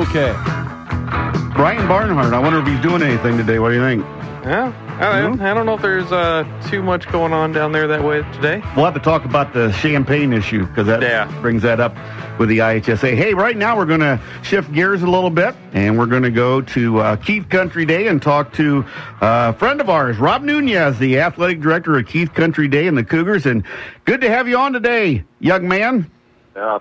okay. Brian Barnhart, I wonder if he's doing anything today. What do you think? Yeah, I don't know if there's too much going on down there that way today. We'll have to talk about the champagne issue because that brings that up with the IHSA. Hey, right now we're going to shift gears a little bit, and we're going to go to Keith Country Day and talk to a friend of ours, Rob Nunez, the athletic director of Keith Country Day and the Cougars. And good to have you on today, young man.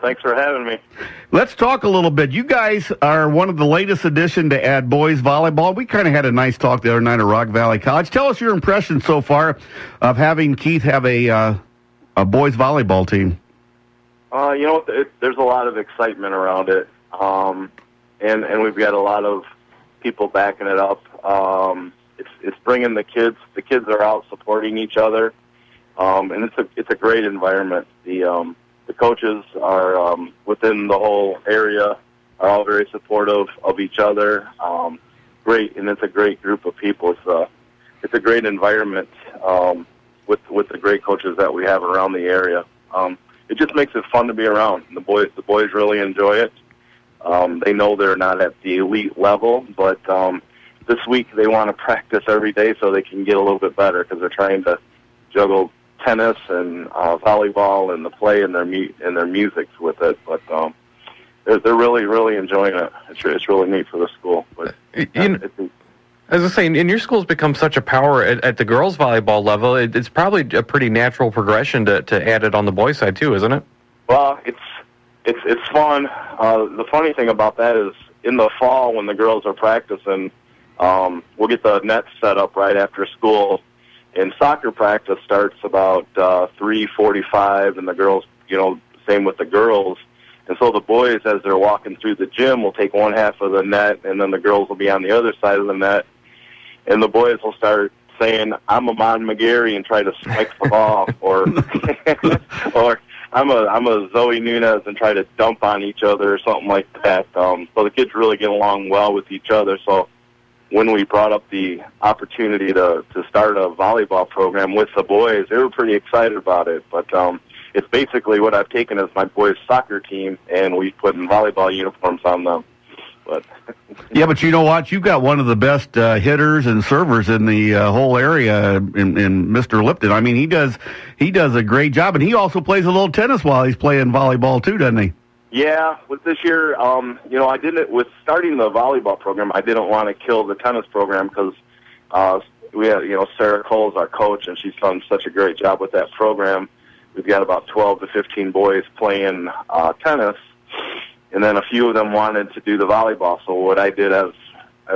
Thanks for having me. Let's talk a little bit. You guys are one of the latest addition to add boys volleyball. We kind of had a nice talk the other night at Rock Valley College. Tell us your impression so far of having Keith have a boys volleyball team. There's a lot of excitement around it, and we've got a lot of people backing it up. It's bringing the kids. The kids are out supporting each other, and it's a great environment. The coaches are within the whole area are all very supportive of each other. Great, and it's a great group of people. It's a great environment with the great coaches that we have around the area. It just makes it fun to be around. The boys really enjoy it. They know they're not at the elite level, but this week they want to practice every day so they can get a little bit better because they're trying to juggle tennis and volleyball and the play and their music with it. But they're really enjoying it. It's really neat for the school. But as I say, and your school's become such a power at the girls' volleyball level. It's probably a pretty natural progression to add it on the boys' side too, isn't it? Well, it's fun. The funny thing about that is in the fall when the girls are practicing, we'll get the nets set up right after school. And soccer practice starts about 3:45, and the girls, same with the girls. And so the boys, as they're walking through the gym, will take one half of the net, and then the girls will be on the other side of the net. And the boys will start saying, "I'm a Mon McGarry," and try to spike the ball, or I'm a Zoe Nunez and try to dump on each other or something like that. So the kids really get along well with each other. So when we brought up the opportunity to start a volleyball program with the boys, they were pretty excited about it. But it's basically what I've taken as my boys' soccer team, and we put in volleyball uniforms on them. But yeah, but you know what? You've got one of the best hitters and servers in the whole area in Mr. Lipton. I mean, he does a great job, and he also plays a little tennis while he's playing volleyball too, doesn't he? Yeah, with this year, I didn't. With starting the volleyball program, I didn't want to kill the tennis program because we had, Sarah Cole's our coach, and she's done such a great job with that program. We've got about 12 to 15 boys playing tennis, and then a few of them wanted to do the volleyball. So what I did as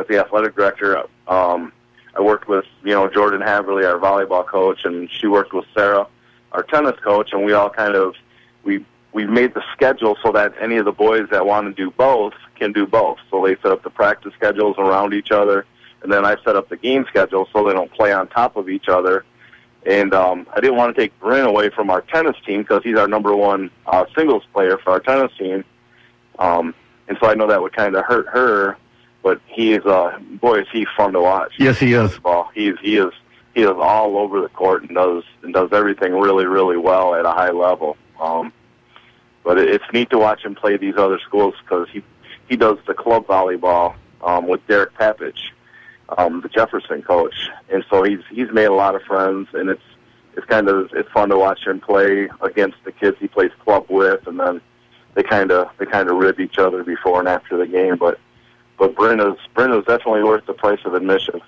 the athletic director, I worked with Jordan Haverly, our volleyball coach, and she worked with Sarah, our tennis coach, and we all kind of we made the schedule so that any of the boys that want to do both can do both. So they set up the practice schedules around each other, and then I set up the game schedule so they don't play on top of each other. And I didn't want to take Bryn away from our tennis team because he's our number one singles player for our tennis team. And so I know that would kind of hurt her, but he is, boy, is he fun to watch. Yes, he is. He is all over the court and does everything really, really well at a high level. But it's neat to watch him play these other schools because he does the club volleyball with Derek Papich, the Jefferson coach, and so he's made a lot of friends, and it's fun to watch him play against the kids he plays club with, and then they kind of rib each other before and after the game. But Bryn is definitely worth the price of admission.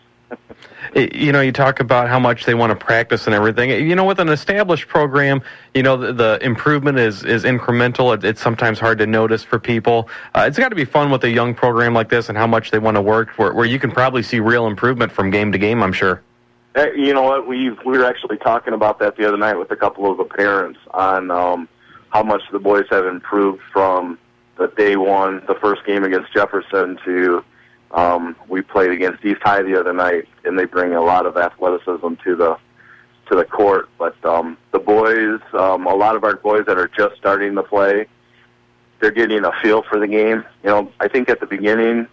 You talk about how much they want to practice and everything. With an established program, the improvement is incremental. It's sometimes hard to notice for people. It's got to be fun with a young program like this and how much they want to work, where you can probably see real improvement from game to game, I'm sure. You know what? We were actually talking about that the other night with a couple of the parents on how much the boys have improved from the day one, the first game against Jefferson, to we played against East High the other night, and they bring a lot of athleticism to the court. But the boys, a lot of our boys that are just starting to play, they're getting a feel for the game. I think at the beginning,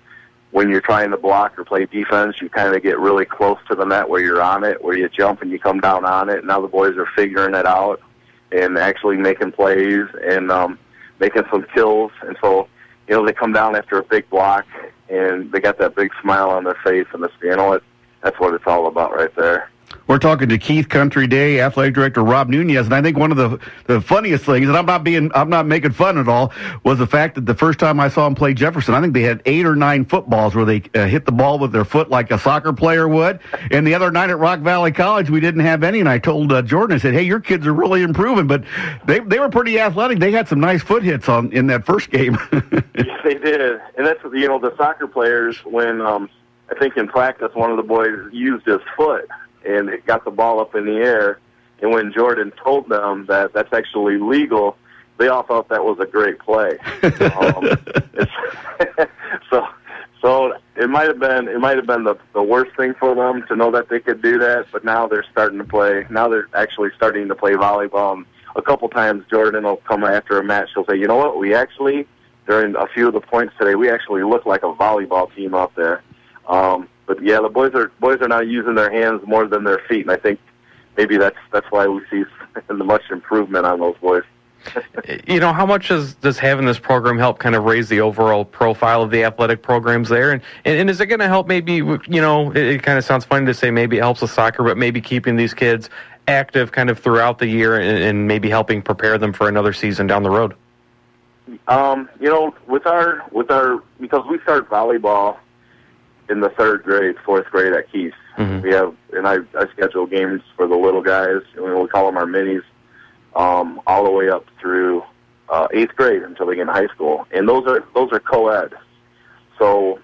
when you're trying to block or play defense, you kind of get really close to the net where you're on it, where you jump and you come down on it. Now the boys are figuring it out and actually making plays and making some kills. And so they come down after a big block, and they got that big smile on their face, and that's what it's all about right there. We're talking to Keith Country Day Athletic Director Rob Nunez, and I think one of the funniest things, and I'm not making fun at all, was the fact that the first time I saw him play Jefferson, I think they had 8 or 9 footballs where they hit the ball with their foot like a soccer player would. And the other night at Rock Valley College, we didn't have any, and I told Jordan, I said, "Hey, your kids are really improving." But they were pretty athletic. They had some nice foot hits in that first game. Yes, they did, and that's the soccer players when I think in practice one of the boys used his foot and it got the ball up in the air. And when Jordan told them that that's actually legal, they all thought that was a great play. So it might have been the worst thing for them to know that they could do that. But now they're starting to play. Now they're actually starting to play volleyball. And a couple times Jordan will come after a match. He'll say, "You know what? We actually, during a few of the points today, we actually look like a volleyball team out there." But yeah, the boys are now using their hands more than their feet, and I think maybe that's why we see the much improvement on those boys. How much does having this program help kind of raise the overall profile of the athletic programs there? And is it going to help maybe, it kind of sounds funny to say maybe it helps with soccer, but maybe keeping these kids active kind of throughout the year and maybe helping prepare them for another season down the road? With our because we start volleyball in the 3rd grade, 4th grade at Keith. Mm-hmm. We have, and I schedule games for the little guys, and we call them our minis, all the way up through 8th grade until they get in high school, and those are co-ed. So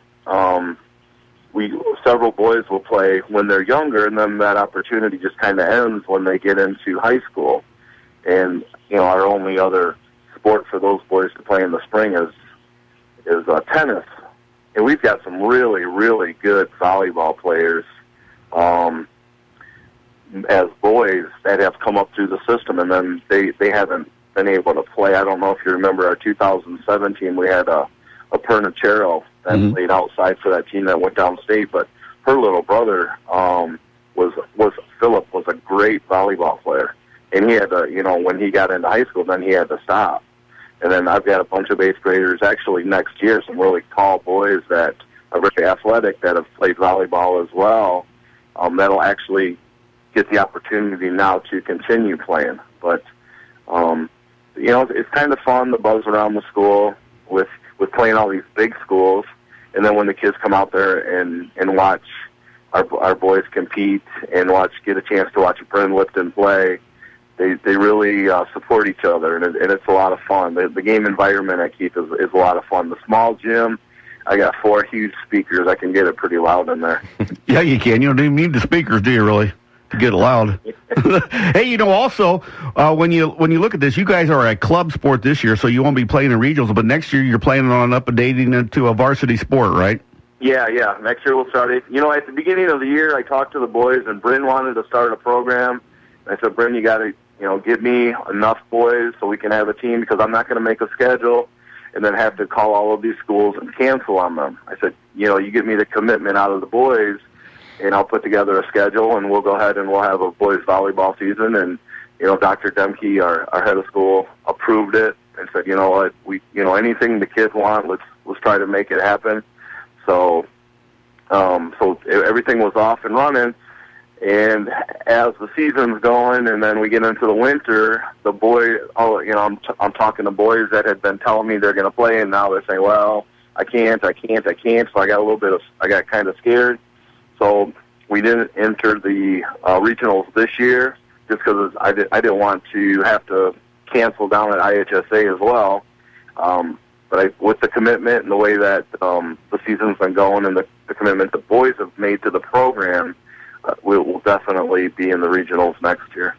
several boys will play when they're younger, and then that opportunity just kind of ends when they get into high school. And our only other sport for those boys to play in the spring is tennis. And we've got some really, really good volleyball players as boys that have come up through the system, and then they haven't been able to play. I don't know if you remember our 2017, we had a Pernachero that played outside for that team that went downstate, but her little brother Philip was a great volleyball player. And he had to, when he got into high school, then he had to stop. And then I've got a bunch of 8th graders actually next year, some really tall boys that are very athletic that have played volleyball as well, that'll actually get the opportunity now to continue playing. But, it's kind of fun, the buzz around the school with playing all these big schools. And then when the kids come out there and watch our boys compete and get a chance to watch Bryn Lipton play, they really support each other, and it's a lot of fun. The game environment at Keith is a lot of fun. The small gym, I got 4 huge speakers. I can get it pretty loud in there. Yeah, you can. You don't even need the speakers, do you, really, to get it loud? Hey, also, when you look at this, you guys are a club sport this year, so you won't be playing in regionals, but next year you're planning on updating it to a varsity sport, right? Yeah. Next year we'll start it. At the beginning of the year, I talked to the boys, and Bryn wanted to start a program. I said, Bryn, you got to give me enough boys so we can have a team, because I'm not going to make a schedule and then have to call all of these schools and cancel on them. I said, you give me the commitment out of the boys, and I'll put together a schedule, and we'll go ahead and we'll have a boys volleyball season. And, Dr. Demke, our head of school, approved it and said, what, anything the kids want, let's try to make it happen. So everything was off and running. And as the season's going, and then we get into the winter, the boy, I'm talking to boys that had been telling me they're going to play, and now they're saying, well, I can't. So I got kind of scared. So we didn't enter the regionals this year just because I didn't want to have to cancel down at IHSA as well. But with the commitment and the way that the season's been going, and the commitment the boys have made to the program, we'll definitely be in the regionals next year.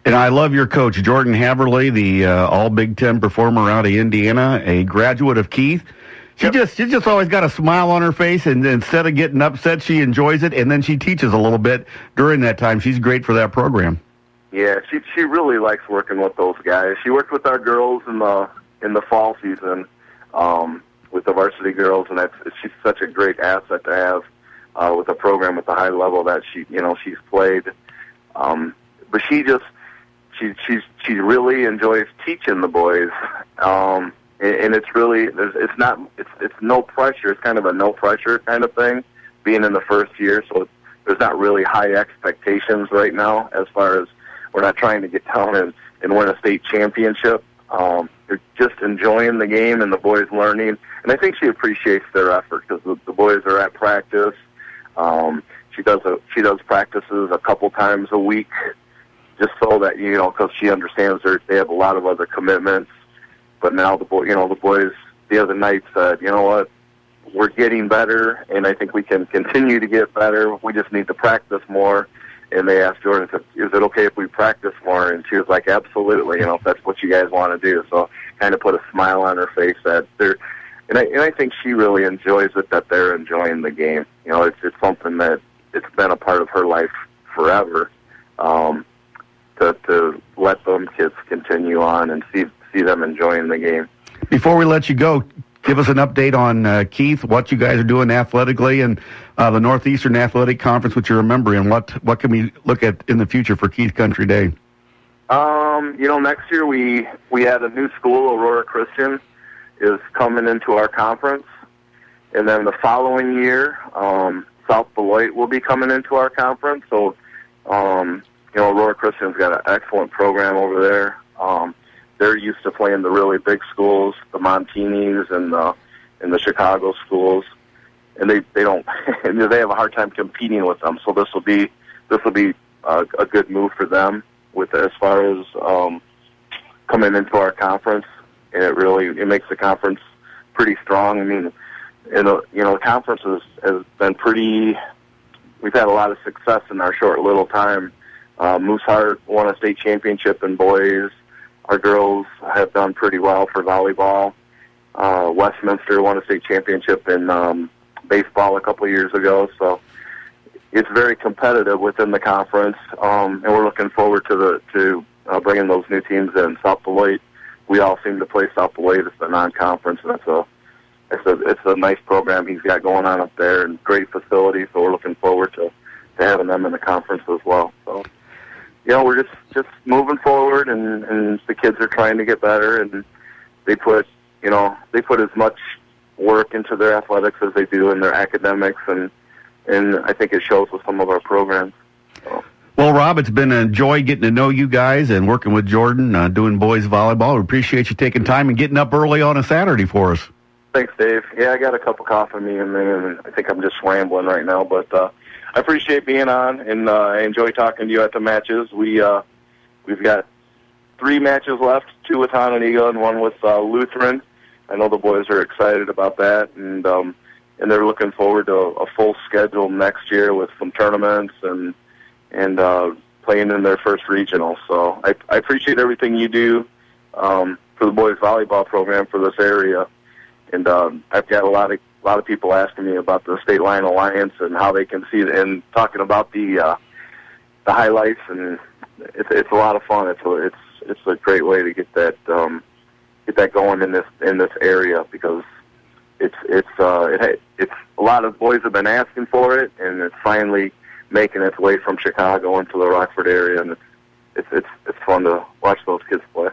And I love your coach, Jordan Haverly, the all Big Ten performer out of Indiana, a graduate of Keith. She just always got a smile on her face, and instead of getting upset, she enjoys it, and then she teaches a little bit during that time. She's great for that program. Yeah, she really likes working with those guys. She worked with our girls in the fall season with the varsity girls, and she's such a great asset to have. With a program at the high level that she's played, but she really enjoys teaching the boys, and it's really it's no pressure. It's kind of a no pressure kind of thing, being in the first year. So there's not really high expectations right now as far as we're not trying to get down and win a state championship. They're just enjoying the game and the boys learning, and I think she appreciates their effort because the boys are at practice. She does practices a couple times a week, just so that because she understands they have a lot of other commitments. But now the boys the other night said, you know what, we're getting better, and I think we can continue to get better. We just need to practice more. And they asked Jordan, is it okay if we practice more? And she was like, absolutely, if that's what you guys want to do. So kind of put a smile on her face that and I think she really enjoys it, that they're enjoying the game. It's something that it's been a part of her life forever, to let them kids continue on and see them enjoying the game. Before we let you go, give us an update on Keith, what you guys are doing athletically, and the Northeastern Athletic Conference, which you remember, and what can we look at in the future for Keith Country Day? Next year we had a new school, Aurora Christian, is coming into our conference, and then the following year, South Beloit will be coming into our conference. So, Aurora Christian's got an excellent program over there. They're used to playing the really big schools, the Montinis and the Chicago schools, and they don't they have a hard time competing with them. So this will be a good move for them as far as coming into our conference, and it makes the conference pretty strong. I mean, the conference has been pretty. We've had a lot of success in our short little time. Moose Heart won a state championship in boys. Our girls have done pretty well for volleyball. Westminster won a state championship in baseball a couple of years ago. So it's very competitive within the conference, and we're looking forward to bringing those new teams in. South Beloit, we all seem to play South Beloit as the non-conference, and it's a nice program he's got going on up there, and great facility. So we're looking forward to having them in the conference as well. So. We're just moving forward, and the kids are trying to get better, and they put as much work into their athletics as they do in their academics, and I think it shows with some of our programs. So. Well, Rob, it's been a joy getting to know you guys and working with Jordan, doing boys volleyball. We appreciate you taking time and getting up early on a Saturday for us. Thanks, Dave. Yeah, I got a cup of coffee in me, and I think I'm just rambling right now, but I appreciate being on, and I enjoy talking to you at the matches. We've got 3 matches left, 2 with Hononegah and 1 with Lutheran. I know the boys are excited about that, and they're looking forward to a full schedule next year with some tournaments and playing in their first regional. So I appreciate everything you do for the boys volleyball program for this area, and I've got a lot of people asking me about the State Line Alliance and how they can see it, and talking about the highlights, and it's a lot of fun. It's a great way to get that going in this area, because it's a lot of boys have been asking for it, and it's finally making its way from Chicago into the Rockford area, and it's fun to watch those kids play.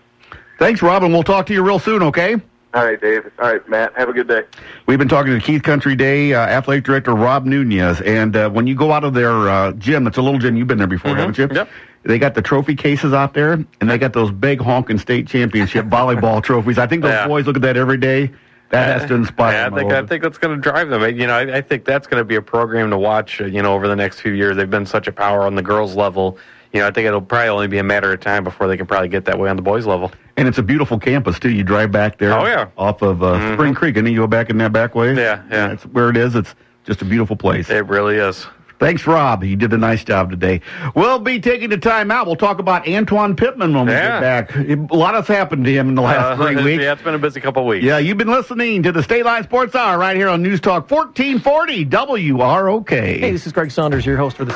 Thanks, Robin. We'll talk to you real soon, okay? All right, Dave. All right, Matt. Have a good day. We've been talking to Keith Country Day Athletic Director Rob Nunez, and when you go out of their gym, it's a little gym, you've been there before, haven't you? Yep. They got the trophy cases out there, and they got those big honking state championship volleyball trophies. I think those boys look at that every day. That has to inspire them. I think that's going to drive them. I think that's going to be a program to watch, over the next few years. They've been such a power on the girls' level. I think it'll probably only be a matter of time before they can probably get that way on the boys' level. And it's a beautiful campus, too. You drive back there off of Spring Creek, and then you go back in that back way. Yeah. That's where it is. It's just a beautiful place. It really is. Thanks, Rob. You did a nice job today. We'll be taking the time out. We'll talk about Antoine Pittman when we get back. A lot has happened to him in the last 3 weeks. Yeah, it's been a busy couple of weeks. Yeah, you've been listening to the State Line Sports Hour right here on News Talk 1440 WROK. Hey, this is Greg Saunders, your host for the